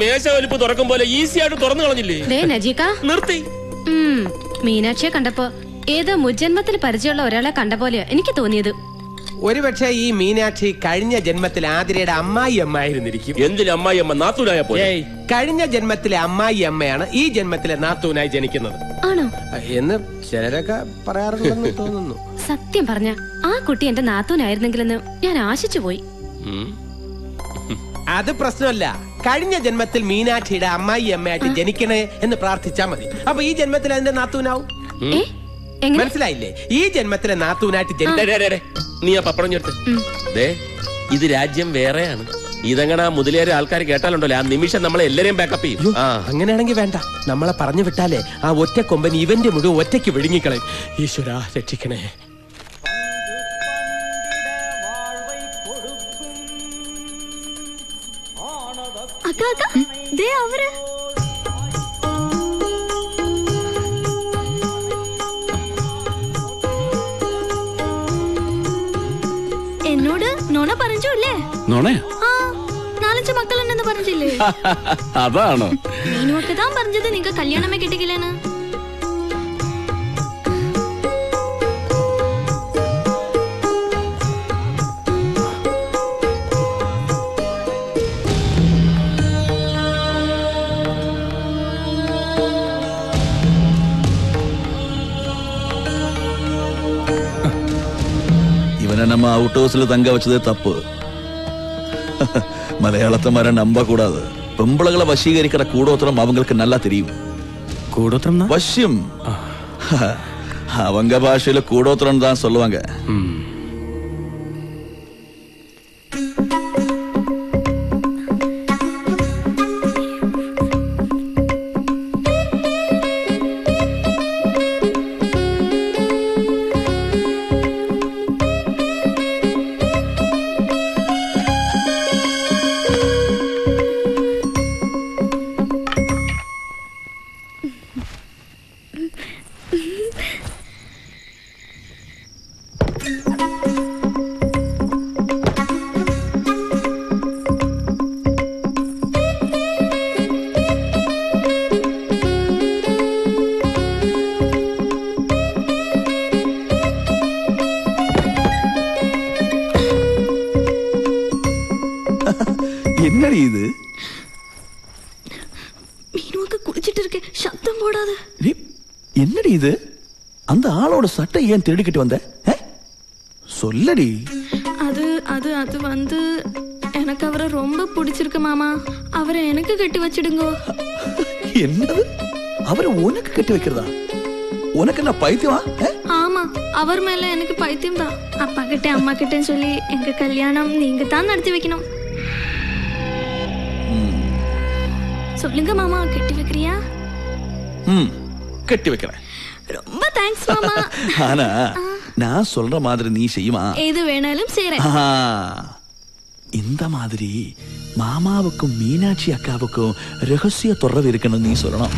മേശ വലിപ്പ് തുറക്കും പോലെ ഈസി ആയിട്ട് തുറന്നു കളഞ്ഞില്ലേ? നിർത്തി. മീനാക്ഷിയെ കണ്ടപ്പോ ഏതോ മുജ്ജന്മത്തിൽ പരിചയമുള്ള ഒരാളെ കണ്ട പോലെ എനിക്ക് തോന്നിയത്. ഒരുപക്ഷെ ഈ മീനാക്ഷി കഴിഞ്ഞ ജന്മത്തിൽ ആതിരയുടെ അമ്മായി അമ്മായിരുന്നിരിക്കും. എന്തിന് അമ്മായി അമ്മ? നാത്തൂനായ പോലെ. കഴിഞ്ഞ ജന്മത്തിലെ അമ്മായി അമ്മയാണ് ഈ ജന്മത്തിലെ നാത്തൂനായി ജനിക്കുന്നത് ആണോ എന്ന് ചിലരൊക്കെ പറയാറുണ്ടെന്ന് തോന്നുന്നു. സത്യം പറഞ്ഞ ആ കുട്ടി എന്റെ നാത്തൂനായിരുന്നെങ്കിലെന്ന് ഞാൻ ആശിച്ചു പോയി. അത് പ്രശ്നമല്ല. കഴിഞ്ഞ ജന്മത്തിൽ മീനാക്ഷിയുടെ അമ്മായി അമ്മയായിട്ട് ജനിക്കണേ എന്ന് പ്രാർത്ഥിച്ചാ മതി. അപ്പൊ ഈ ജന്മത്തിൽ അതിന്റെ നാത്തൂനാവും. മനസ്സിലായില്ലേ? ഈ ജന്മത്തിലെ നാത്തൂനായിട്ട് നീ ആ പപ്പടം ചേർത്ത്. ഇത് രാജ്യം വേറെയാണ്. ഇതങ്ങനെ മുതലേറെ ആൾക്കാർ കേട്ടാലുണ്ടല്ലോ ആ നിമിഷം നമ്മളെ എല്ലാരെയും ബാക്കപ്പ് ചെയ്യും. അങ്ങനെയാണെങ്കിൽ വേണ്ട. നമ്മളെ പറഞ്ഞു വിട്ടാലേ ആ ഒറ്റ കൊമ്പൻ ഇവന്റെ മുഴുവൻ ഒറ്റയ്ക്ക് വിഴുങ്ങിക്കളയും. ഈശ്വരാ രക്ഷിക്കണേ. എന്നോട് നോണ പറഞ്ഞല്ലേ? നാലഞ്ച് മക്കളുണ്ടെന്ന് പറഞ്ഞില്ലേ? അതാണോ? നീനൊക്കെ താൻ പറഞ്ഞത് നിങ്ങക്ക് കല്യാണമേ കിട്ടിക്കില്ലെന്ന്. நம்ம அவுட் ஹவுஸ்ல தங்க வச்சதே தப்பு. மலையாளத்தை மாதிரி நம்ப கூடாது. பொம்பளைகளை வசீகரிக்கிற கூடோத்திரம் அவங்களுக்கு நல்லா தெரியும். கூடோத்திரம் வசியம் அவங்க பாஷையில கூடோத்திரம் தான் சொல்லுவாங்க. என்னடி இது? மீனுக்கு குளிச்சிட்டு இருக்க, சத்தம் போடாத. என்னடி இது? அந்த ஆளோட சட்டை ஏன் திருடிக்கிட்டு வந்த? சொல்லடி. அது வந்து எனக்கு அவரை ரொம்ப பிடிச்சிருக்கு மாமா. அவரை எனக்கு கட்டி வச்சிடுங்க. என்னது? அவரை உனக்கு கட்டி வைக்கிறதா? உனக்கு என்ன பைத்தியமா? ஆமா, அவர் மேல எனக்கு பைத்தியம் தான். அப்பா கிட்ட அம்மா கிட்ட சொல்லி எங்க கல்யாணம் நீங்க தான் நடத்தி வைக்கணும். சொல்லுங்க மாமா, கட்டி வைக்கிறியா? கட்டி வைக்கிறேன். ரொம்ப தேங்க்ஸ் மாமா. ஆனா நான் சொல்ற மாதிரி நீ செய்யுமா? எது வேணாலும் செய்றேன். இந்த மாதிரி மாமாவுக்கும் மீனாட்சி அக்காவுக்கும் ரகசிய தொடர்பு இருக்குன்னு நீ சொல்லணும்.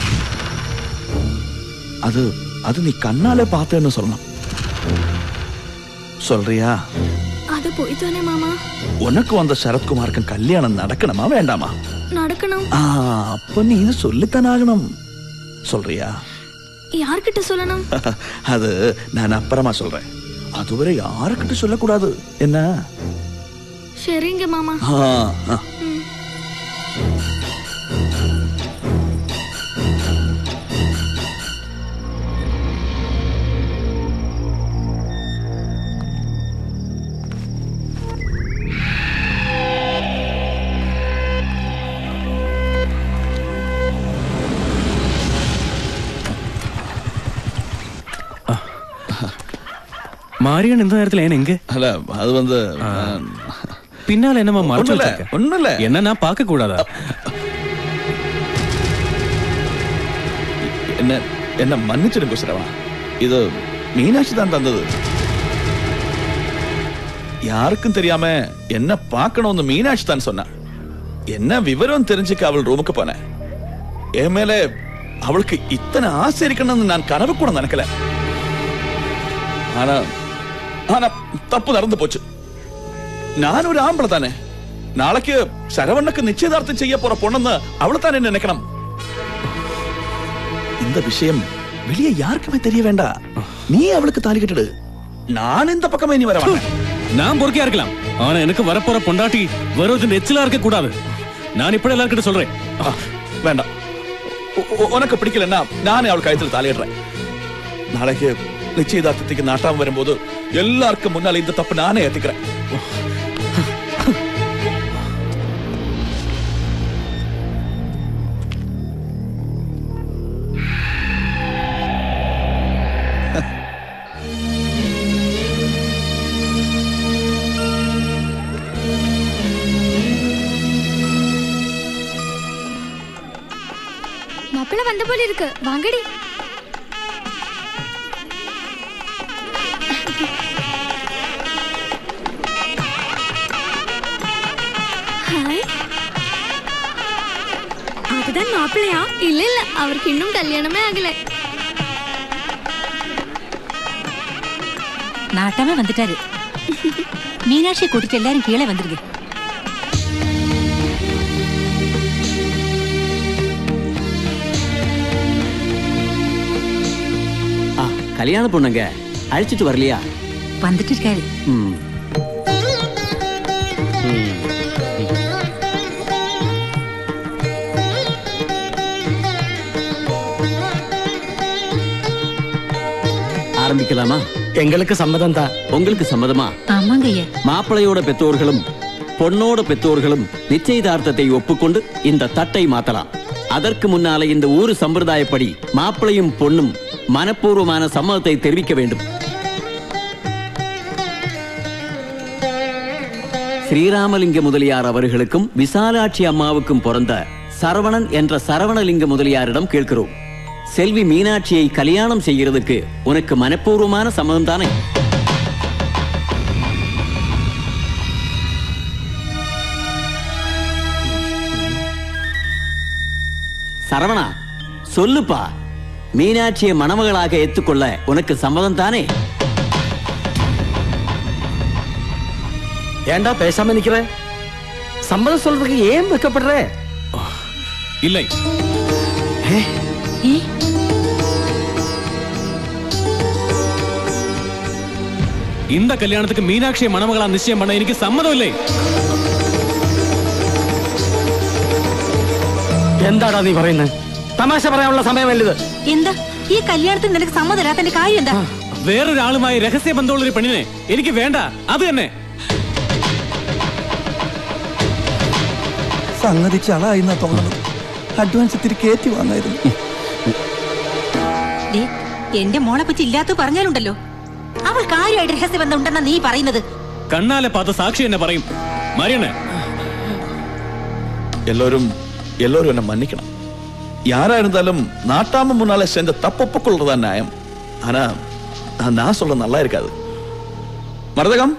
அது நீ கண்ணால பார்த்தேன்னு சொல்லணும். சொல்றியா? அது போய் தானே மாமா. உனக்கு வந்த சரத்குமாருக்கும் கல்யாணம் நடக்கணுமா வேண்டாமா? நடக்கணும். அப்ப நீ இது சொல்லித்தான் ஆகணும். சொல்றியா? யார்கிட்ட சொல்லணும்? அது நான் அப்புறமா சொல்றேன். அதுவரை யாருக்கிட்ட சொல்லக்கூடாது. என்ன? சரிங்க மாமா. மாரியன் இந்த நேரத்துல ஏன் எங்க? அல்ல, அது வந்து பின்னால என்னமா மறைச்சு வச்சிருக்க? ஒண்ணுல. என்ன நான் பார்க்க கூடாதா? என்ன மன்னிச்சிடுங்க சிரவா. இது மீனாட்சி தான் தந்தது. யாருக்கும் தெரியாம என்ன பார்க்கணும்னு மீனாட்சி தான் சொன்னா. என்ன விவரம் தெரிஞ்சுக்க அவள் ரூமுக்கு போனேன். என் மேல அவளுக்கு இத்தனை ஆசை இருக்கணும்னு நான் கனவு கூட நினைக்கல. ஆனா தப்பு நடந்து போச்சு. நான் ஒரு ஆம்பளை தானே. நாளைக்கு சரவணனுக்கு நிச்சயதார்த்தம் செய்ய போற பொண்ணுன்னு அவளை தானே நினைக்கணும். இந்த விஷயம் வெளியே யாருக்குமே தெரிய வேண்டாம். நீ அவளுக்கு தாலி கட்டிடு. நான் இந்த பக்கமே நீ வர வேண்டாம். நான் பொறுக்கையா இருக்கலாம், ஆனா எனக்கு வரப்போற பொண்டாட்டி வருவது நெச்சிலா இருக்க கூடாது. நான் இப்படி எல்லாருக்கிட்ட சொல்றேன். வேண்டாம், உனக்கு பிடிக்கலன்னா நானே அவள் கழுத்துல தாலிடுறேன். நாளைக்கு நிச்சயதார்த்தத்துக்கு நாட்டாம வரும்போது எல்லாருக்கும் முன்னால இந்த தப்பு நானே ஏத்துக்கிறேன். மாப்பிள்ள வந்த போல இருக்கு, வாங்கடி. ஹாய். அதுதான் மாப்பிள்ளையா? இல்ல இல்ல, அவருக்கு இன்னும் கல்யாணமே ஆகல. நாட்டாம வந்துட்டாரு. மீனாட்சி கூட்டிட்டு எல்லாரும் கீழே வந்துருங்க. கல்யாண பொண்ணுங்க அழைச்சிட்டு வரலையா? வந்துட்டு இருக்காரு. ஆரம்பிக்கலாமா? எங்களுக்கு சம்மதம் தான். உங்களுக்கு சம்மதமா? ஆமாங்க ஐயா. மாப்பிள்ளையோட பெற்றோர்களும் பொண்ணோட பெற்றோர்களும் நிச்சயதார்த்தத்தை ஒப்புக்கொண்டு இந்த தட்டை மாத்தலாம். அதற்கு முன்னால இந்த ஊரு சம்பிரதாயப்படி மாப்பிள்ளையும் பொண்ணும் மனப்பூர்வமான சம்மதத்தை தெரிவிக்க வேண்டும். ஸ்ரீராமலிங்க முதலியார் அவர்களுக்கும் விசாலாட்சி அம்மாவுக்கும் பிறந்த சரவணன் என்ற சரவணலிங்க முதலியாரிடம் கேட்கிறோம். செல்வி மீனாட்சியை கல்யாணம் செய்கிறதுக்கு உனக்கு மனப்பூர்வமான சம்மதம் தானே? சரவணா, சொல்லுப்பா, மீனாட்சியை மணமகளாக ஏத்துக்கொள்ள உனக்கு சம்மதம் தானே? ஏண்டா பேசாம நிக்கிற? சம்மதம் சொல்றதுக்கு ஏன் வெக்கப்படுற? இல்லை. இந்த கல்யாணத்துக்கு மீனாட்சியை மணமகளா நிச்சயம் பண்ண எனக்கு சம்மதம் இல்லை. എന്താടാ നീ പറയുന്നത്? തമാശ പറയാനുള്ള സമയമല്ലത്. എന്താ ഈ കല്യാണത്തിന് നിനക്ക് സമ്മതമില്ലാത്തതിന്റെ കാര്യം എന്താ? വേറൊരാളുമായി രഹസ്യ ബന്ധമുള്ള ഒരു പെണ്ണിനെ എനിക്ക് വേണ്ട, അത് തന്നെ. സംഗതി ചളായിന്നാ തോന്നുന്നത്. അഡ്വാൻസ് ഇത്തിരി കയറ്റി വാങ്ങായിരുന്നു. എന്റെ മോളെ പറ്റി ഇല്ലാത്ത പറഞ്ഞാലുണ്ടല്ലോ, അവൾ കാര്യമായിട്ട് രഹസ്യബന്ധം ഉണ്ടെന്നാ നീ പറയുന്നത്. കണ്ണാലെ പാത്ത സാക്ഷി എന്നെ പറയും. മരിയണ്ണേ, எல்லோரும் என்ன மன்னிக்கணும். யாரா இருந்தாலும் நாட்டாம முன்னால செஞ்ச தப்பொப்புக்கொள்றதா நியாயம். ஆனா நான் சொல்ல நல்லா இருக்காது. மரதகம்,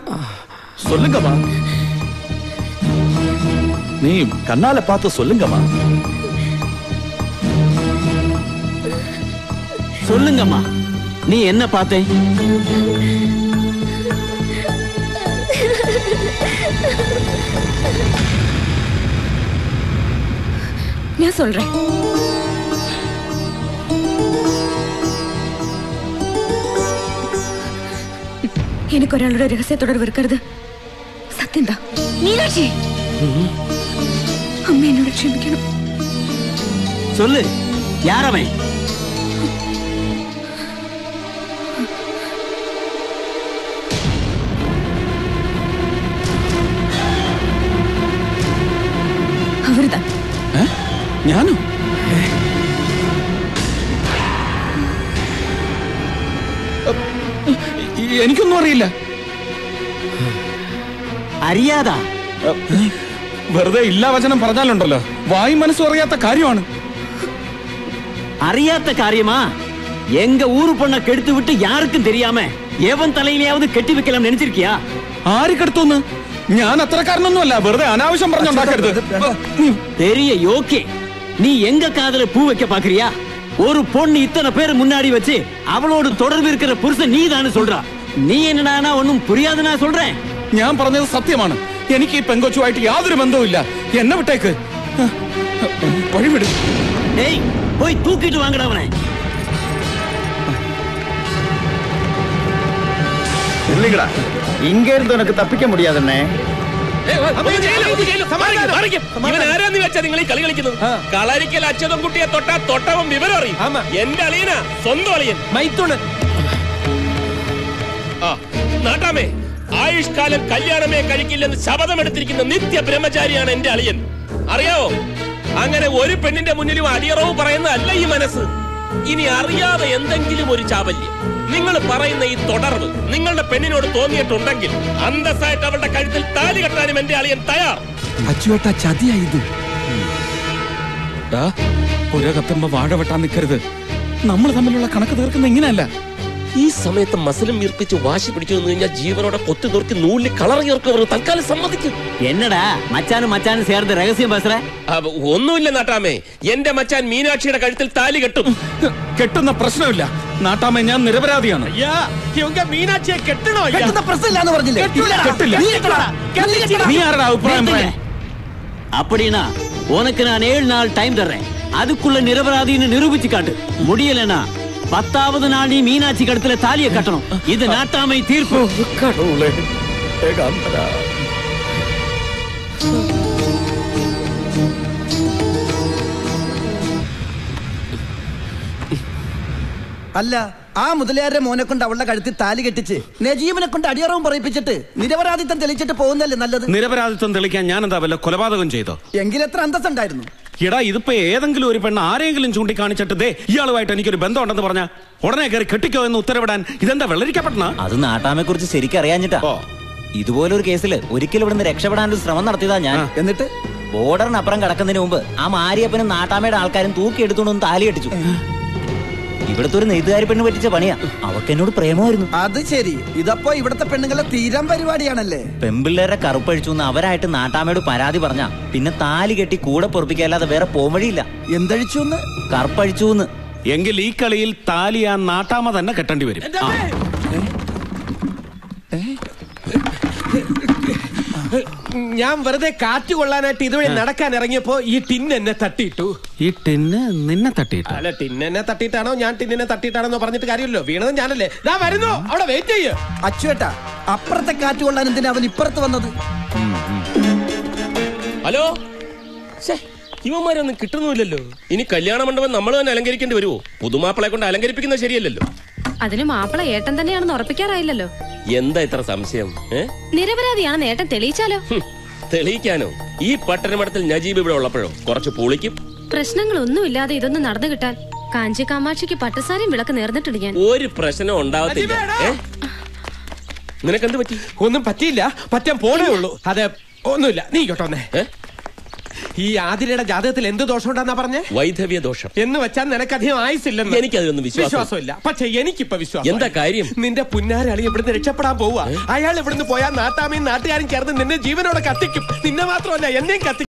சொல்லுங்கம்மா. நீ கண்ணால பார்த்து சொல்லுங்கம்மா. சொல்லுங்கம்மா, நீ என்ன பார்த்தே? நான் சொல்றேன். எனக்கு ஒராளோட ரகசிய தொடர்பு இருக்கிறது சத்தியம்தான். மீனாட்சி, அம்மா என்னோட க்ஷமிக்கணும். சொல்லு, யார் அவன்? அவர்தான். ഞാനും എനിക്കൊന്നും അറിയില്ല. അറിയാതാ? വെറുതെ ഇല്ലാ വചനം പറഞ്ഞാലുണ്ടല്ലോ, വായി മനസ്സും അറിയാത്ത കാര്യമാണ്. അറിയാത്ത കാര്യமா? எங்க ஊரு பொண்ண கெடுத்து விட்டு யாருக்கும் தெரியாம எவன் தலையிலேயாவது கெட்டி வைக்கலாம் நினைச்சிருக்கியா? ആര് കെടുത്തോന്ന്? ഞാൻ അത്രക്കാരനൊന്നും അല്ല. വെറുതെ அனாவசியம் പറഞ്ഞുണ്ടാക്കരുത്. பெரிய யோகே, நீ எங்க காதல பூ வைக்க பாக்குறியா? ஒரு பொண்ணு இத்தனை பேர் முன்னாடி வச்சு அவளோடு தொடர்பு இருக்கிற புருஷன் நீ தானே சொல்றா. நீ என்னடா ஒன்னும் புரியாதுன்னா சொல்றேன். ഞാൻ പറഞ്ഞത് സത്യമാണ്. എനിക്ക് ഈ പെങ്കൊച്ചുമായിട്ട് യാതൊരു ബന്ധവുമില്ല. എന്നെ വിട്ടേക്ക്. വഴിവിട്. പോയി തൂക്കിട്ട് വാങ്ങണവനെ. இல்லைங்கடா இங்க இருந்து உனக்கு தப்பிக்க முடியாதுண்ணே. ഇവൻ ആരാന്ന് വെച്ചാ നിങ്ങൾ ഈ കളി കളിക്കുന്നത്? കളരിക്കൽ അച്ഛനും കുട്ടിയെ തൊട്ടാ തൊട്ടവൻ വിവരം അറിയും. എന്റെ അളിയനാ, സ്വന്തം അളിയൻ മൈത്തുണ്. നാട്ടാമേ, ആയുഷ്കാലം കല്യാണമേ കഴിക്കില്ലെന്ന് ശപഥമെടുത്തിരിക്കുന്ന നിത്യ ബ്രഹ്മചാരിയാണ് എന്റെ അളിയൻ. അറിയാവോ? അങ്ങനെ ഒരു പെണ്ണിന്റെ മുന്നിലും അടിയറവ് പറയുന്നതല്ല ഈ മനസ്സ്. ഇനി അറിയാതെ എന്തെങ്കിലും ഒരു ചാബല്യം നിങ്ങൾ പറയുന്ന ഈ തുടർവ് നിങ്ങളുടെ പെണ്ണിനോട് തോന്നിയിട്ടുണ്ടെങ്കിൽ അന്തസ്സായിട്ട് അവളുടെ കഴുത്തിൽ താലി കെട്ടാനും എന്റെ അളിയൻ തയ്യാർ. അച്ചുവേട്ടാ, ചതിയായത്. പുരകത്തുമ്പോ വാഴ വെട്ടാൻ നിൽക്കരുത്. നമ്മൾ തമ്മിലുള്ള കണക്ക് തീർക്കുന്ന ഇങ്ങനെയല്ല. ഈ സമയത്ത് മസിലും വീർപ്പിച്ച് വാശി പിടിച്ചു എന്ന് കഴിഞ്ഞാൽ ജീവനോടെ കൊത്തി നോക്കി നൂലിൽ കളറിയവർക്ക് തൽക്കാലം സമ്മതിക്കും. എന്നടാ മച്ചാനും ചേർന്ന് രഹസ്യം ബസ്റേ? ഒന്നുമില്ല നാട്ടാമേ, എന്റെ മച്ചാൻ മീനാക്ഷിയുടെ കഴുത്തിൽ താലി കെട്ടും. കെട്ടുന്ന പ്രശ്നമില്ല നാട്ടാമേ, ഞാൻ നിരപരാധിയാണ്. മീനാക്ഷിയെ കെട്ടണോ? പ്രശ്നമില്ലാന്ന് പറഞ്ഞില്ലേ? നീ ആരുടെ അഭിപ്രായം? அப்படினா உனக்கு நான் 7 நாள் டைம் தர்றேன். அதுக்குள்ள நிரபராதின்னு நிரூபிச்சு காட்டு. முடியலனா 10வது நாள் நீ மீனாட்சி கழுத்துல தாலியை கட்டணும். இது நாட்டாமை தீர்ப்பு. கடவுளே, ஏகாந்தரா. അല്ല, ആ മുതലയാരുടെ മോനെ കൊണ്ട് അവളുടെ കഴുത്തിൽ താലി കെട്ടിച്ച് നജീബിനെ കൊണ്ട് അടിയറവും പറയിപ്പിച്ചിട്ട് നിരപരാധിത്വം തെളിയിച്ചിട്ട് പോകുന്നല്ലേ നല്ലത്? നിരപരാധിത്വം തെളിയിക്കാൻ ഞാൻ എന്താ വല്ല കൊലപാതകം ചെയ്തോ? എങ്കിലെത്ര അന്തസ്സുണ്ടായിരുന്നു? എടാ, ഇതിപ്പോ ഏതെങ്കിലും ഒരു പെണ്ണ് ആരെങ്കിലും ചൂണ്ടിക്കാണിച്ചിട്ട് ദേ ഇയാളുമായിട്ട് എനിക്കൊരു ബന്ധമുണ്ടെന്ന് പറഞ്ഞ ഉടനെ കയറി കെട്ടിക്കോ എന്ന് ഉത്തരവിടാൻ ഇതെന്താ വെള്ളരിക്കപ്പെട്ട? അത് നാട്ടാമെ കുറിച്ച് ശരിക്കും അറിയാഞ്ഞിട്ടാ. ഇതുപോലൊരു കേസിൽ ഒരിക്കലും ഇവിടുന്ന് രക്ഷപ്പെടാനൊരു ശ്രമം നടത്തിയതാ ഞാൻ. എന്നിട്ട് ബോർഡറിനപ്പുറം കടക്കുന്നതിന് മുമ്പ് ആ മാരിയപ്പനും നാട്ടാമയുടെ ആൾക്കാരും തൂക്കിയെടുത്തോണ്ട് താലി കെട്ടിച്ചു. ഇവിടുത്തെ ഒരു നെയ്തുകാരി പെണ്ണ് പറ്റിച്ച പണിയാ. അവക്ക് എന്നോട് പ്രേമമായിരുന്നു. അത് ശരി. ഇതപ്പോ ഇവിടത്തെ പെണ്ണുങ്ങളെ തീരാൻ പരിപാടിയാണല്ലേ? പെമ്പിള്ളേരെ കറുപ്പഴിച്ചു എന്ന് അവരായിട്ട് നാട്ടാമയോട് പരാതി പറഞ്ഞ പിന്നെ താലി കെട്ടി കൂടെ പൊറപ്പിക്കല്ലാതെ വേറെ പോംവഴിയില്ല. എന്തഴിച്ചു? കറുപ്പഴിച്ചു. എങ്കിൽ ഈ കളിയിൽ താലി ആ നാട്ടാമ തന്നെ കെട്ടേണ്ടി വരും. ഞാൻ വെറുതെ കാറ്റ് കൊള്ളാനായിട്ട് ഇതുവഴി നടക്കാൻ ഇറങ്ങിയപ്പോ ഈ ടിന്ന് എന്നെ തട്ടിയിട്ടു. ഈ ടിന്ന് നിന്നെ തട്ടിയിട്ടു? അല്ല, ടിന്ന് എന്നെ തട്ടിയിട്ടാണോ ഞാൻ ടിന്നിനെ തട്ടിയിട്ടാണോ പറഞ്ഞിട്ട് കാര്യമല്ലോ. വീണത് ഞാനല്ലേ. ദാ വരുന്നു, അവിടെ വെയിറ്റ് ചെയ്യ. അച്ചുവേട്ടാ, അപ്പുറത്തെ കാറ്റ് കൊള്ളാൻ എന്തിനാ അവൻ ഇപ്പുറത്ത് വന്നത്? ഹലോ, ഇവന്മാരൊന്നും കിട്ടുന്നില്ലല്ലോ. ഇനി കല്യാണ മണ്ഡപം നമ്മൾ തന്നെ അലങ്കരിക്കേണ്ടി വരുമോ? പുതുമാപ്പിളെ കൊണ്ട് അലങ്കരിപ്പിക്കുന്നത് ശരിയല്ലല്ലോ. അതിന് മാപ്പിള ഏട്ടൻ തന്നെയാണെന്ന് ഉറപ്പിക്കാറായില്ലല്ലോ. എന്താ ഇത്ര സംശയം? നിരപരാധിയാണെന്ന് ഏട്ടൻ തെളിയിച്ചാലോ? തെളിയിക്കാനോ? ഈ പട്ടണമഠത്തിൽ നജീബ് ഇവിടെ ഉള്ളപ്പോഴോ കുറച്ച് പൊളിക്കും. പ്രശ്നങ്ങളൊന്നുമില്ലാതെ ഇതൊന്നും നടന്നു കിട്ടാൻ കാഞ്ചി കാമാക്ഷിക്ക് പട്ടസാരയും വിളക്ക് നേർന്നിട്ടുണ്ട് ഞാൻ. ഒരു പ്രശ്നം ഉണ്ടാവത്തില്ല. നിനക്കെന്ത് പറ്റി? ഒന്നും പറ്റിയില്ല, പറ്റാൻ പോണേ ഉള്ളൂ. അതെ, ഒന്നുമില്ല. നീ കേട്ടോന്നേ, ഈ ആതിരയുടെ ജാതകത്തിൽ എന്ത് ദോഷം ഉണ്ടെന്നാ പറഞ്ഞേ? വൈധവ്യ ദോഷം. എന്ന് വെച്ചാൽ നിനക്കധികം ആയുസില്ലെന്ന്. എനിക്കതിലൊന്നും വിശ്വാസമില്ല. പക്ഷെ എനിക്കിപ്പോ വിശ്വാസം. എന്താ കാര്യം? നിന്റെ പുന്നാരളി ഇവിടുന്ന് രക്ഷപ്പെടാൻ പോവാ. അയാൾ ഇവിടുന്ന് പോയാൽ നാട്ടാമയും നാട്ടുകാരും ചേർന്ന് നിന്നെ ജീവനോടെ കത്തിക്കും. നിന്നെ മാത്രമല്ല എന്നെയും കത്തിക്കും.